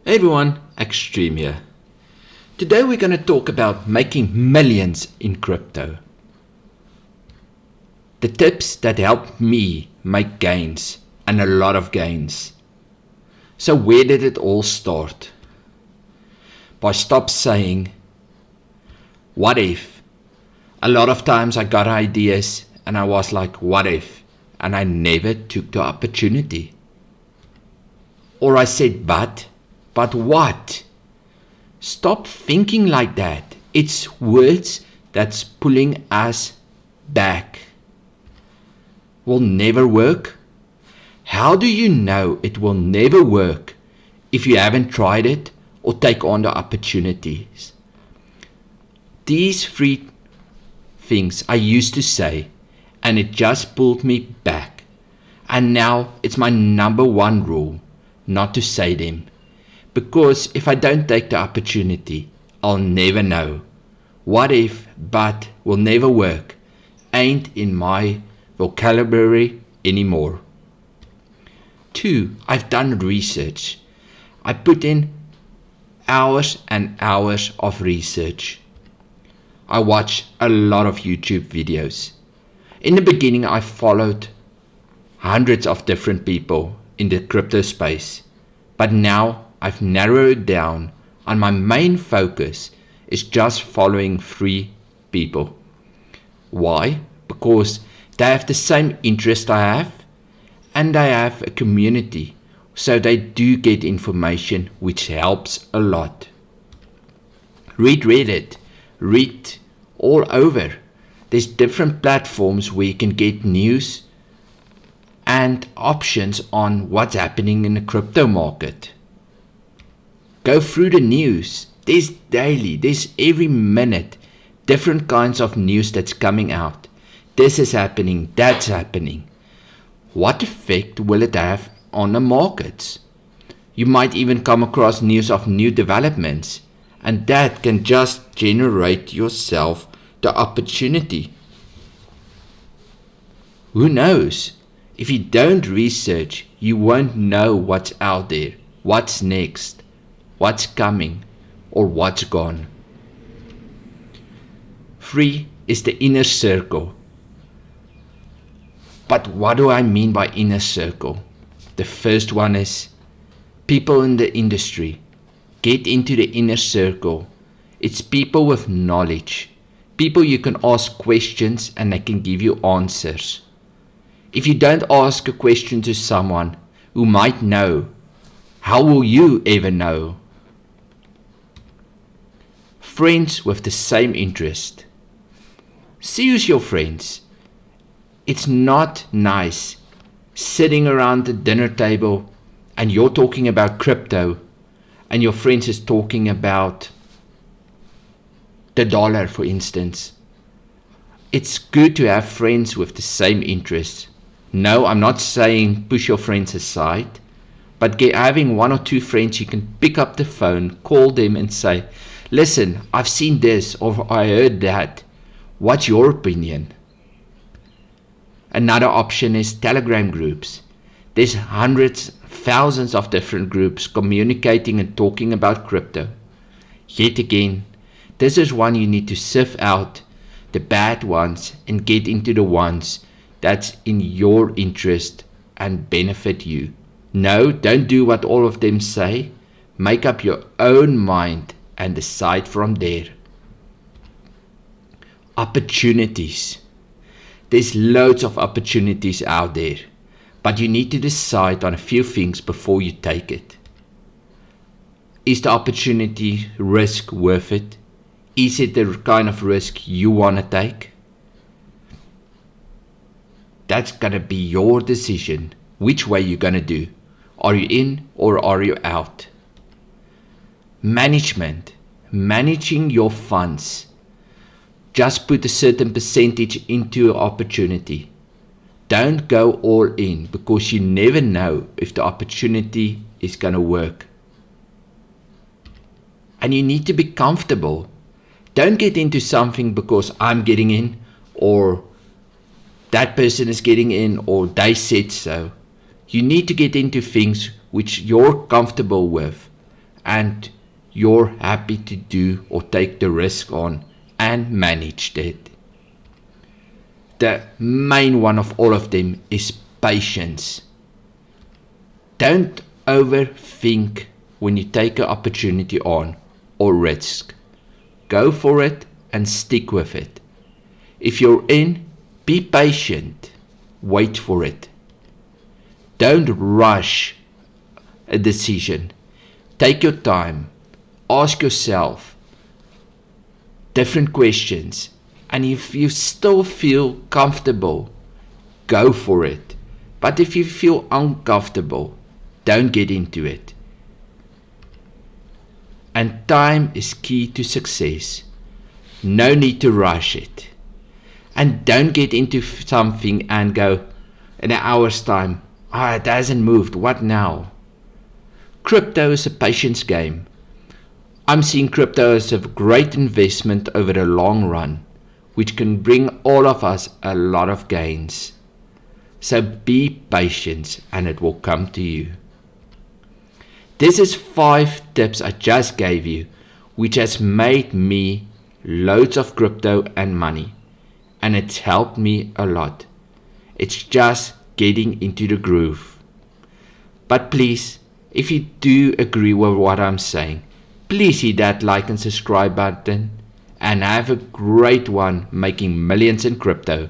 Hey everyone, Extreme here. Today we're going to talk about making millions in crypto. The tips that helped me make gains, and a lot of gains. So where did it all start? By stop saying, what if? A lot of times I got ideas and I was like, what if? And I never took the opportunity. Or I said, but what? Stop thinking like that. It's words that's pulling us back. Will never work? How do you know it will never work if you haven't tried it or take on the opportunities? These three things I used to say, and it just pulled me back. And now it's my number one rule, not to say them. Because if I don't take the opportunity, I'll never know. What if, but will never work, ain't in my vocabulary anymore. 2. I've done research. I put in hours and hours of research. I watch a lot of YouTube videos. In the beginning, I followed hundreds of different people in the crypto space, but now I've narrowed down, and my main focus is just following 3 people. Why? Because they have the same interest I have, and they have a community, so they do get information which helps a lot. Read Reddit, read all over. There's different platforms where you can get news and options on what's happening in the crypto market. Go through the news. There's daily, there's every minute, different kinds of news that's coming out. This is happening, that's happening. What effect will it have on the markets? You might even come across news of new developments, and that can just generate yourself the opportunity. Who knows? If you don't research, you won't know what's out there, what's next, what's coming, or what's gone. 3 is the inner circle. But what do I mean by inner circle? The first one is people in the industry. Get into the inner circle. It's people with knowledge. People you can ask questions and they can give you answers. If you don't ask a question to someone who might know, how will you ever know? Friends with the same interest. Choose your friends. It's not nice sitting around the dinner table and you're talking about crypto and your friends is talking about the dollar, for instance. It's good to have friends with the same interests. No, I'm not saying push your friends aside, but having 1 or 2 friends you can pick up the phone, call them and say, listen, I've seen this or I heard that. What's your opinion? Another option is Telegram groups. There's hundreds, thousands of different groups communicating and talking about crypto. Yet again, this is one you need to sift out the bad ones and get into the ones that's in your interest and benefit you. No, don't do what all of them say. Make up your own mind and decide from there. Opportunities. There's loads of opportunities out there, but you need to decide on a few things before you take it. Is the opportunity risk worth it? Is it the kind of risk you want to take? That's going to be your decision, which way you're going to do. Are you in or are you out? Management. Managing your funds. Just put a certain percentage into an opportunity. Don't go all in because you never know if the opportunity is going to work. And you need to be comfortable. Don't get into something because I'm getting in or that person is getting in or they said so. You need to get into things which you're comfortable with and you're happy to do or take the risk on and manage it. The main one of all of them is patience. Don't overthink when you take an opportunity on or risk. Go for it and stick with it. If you're in, be patient. Wait for it. Don't rush a decision. Take your time. Ask yourself different questions. And if you still feel comfortable, go for it. But if you feel uncomfortable, don't get into it. And time is key to success. No need to rush it. And don't get into something and go, in an hour's time, it hasn't moved, what now? Crypto is a patience game. I'm seeing crypto as a great investment over the long run, which can bring all of us a lot of gains. So be patient and it will come to you. This is 5 tips I just gave you, which has made me loads of crypto and money. And it's helped me a lot. It's just getting into the groove. But please, if you do agree with what I'm saying, please hit that like and subscribe button. And have a great one making millions in crypto.